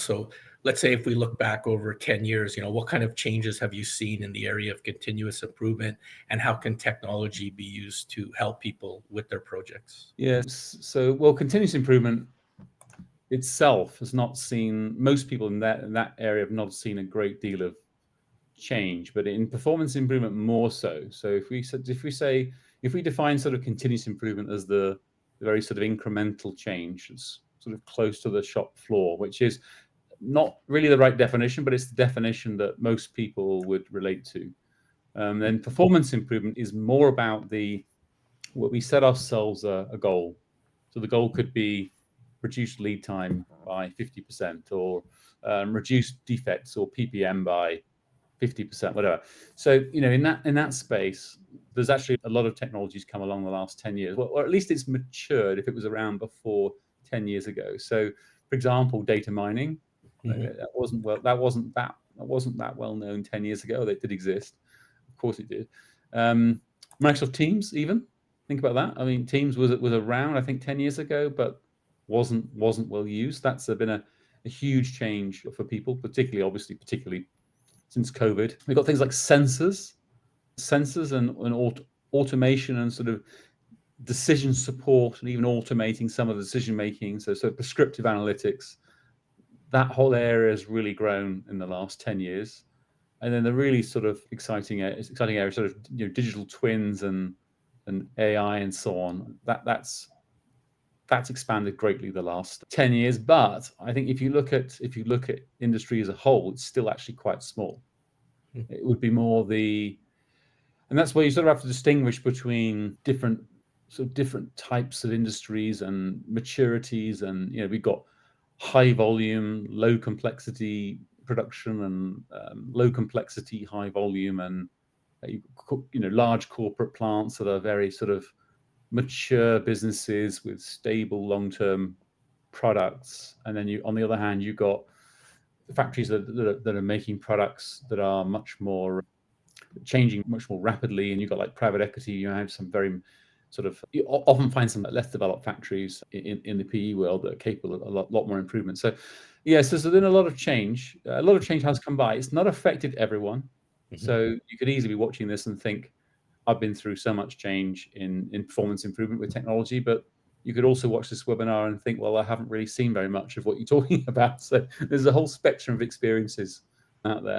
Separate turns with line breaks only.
So let's say if we look back over 10 years, what kind of changes have you seen in the area of continuous improvement, and how can technology be used to help people with their projects?
Yes. So, well, continuous improvement itself has not seen, most people in that area have not seen a great deal of change, but in performance improvement more so. So if we define sort of continuous improvement as the very sort of incremental change, it's sort of close to the shop floor, which is not really the right definition, but it's the definition that most people would relate to. Then performance improvement is more about what we set ourselves a goal. So the goal could be reduce lead time by 50%, or reduce defects or PPM by 50%, whatever. So, in that space, there's actually a lot of technologies come along the last 10 years, or at least it's matured if it was around before 10 years ago. So, for example, data mining, that wasn't that well known 10 years ago. It did exist, of course it did. Microsoft Teams, even think about that. I mean, Teams was around, I think, 10 years ago, but wasn't well used. That's been a huge change for people, particularly since COVID. We've got things like sensors and automation and sort of decision support, and even automating some of the decision making. So prescriptive analytics. That whole area has really grown in the last 10 years. And then the really sort of exciting area, sort of digital twins and AI and so on. That's expanded greatly the last 10 years. But I think if you look at industry as a whole, it's still actually quite small. It would be more and that's where you sort of have to distinguish between different types of industries and maturities. And we've got high volume, low complexity production, and low complexity, high volume, and large corporate plants that are very sort of mature businesses with stable long-term products. And then on the other hand, you've got factories that are making products that are much more changing much more rapidly. And you've got like private equity. You have some very sort of, you often find some less developed factories in the PE world that are capable of a lot more improvement. So yes, there's been a lot of change. A lot of change has come by. It's not affected everyone. So you could easily be watching this and think, I've been through so much change in performance improvement with technology, but you could also watch this webinar and think, well, I haven't really seen very much of what you're talking about. So there's a whole spectrum of experiences out there.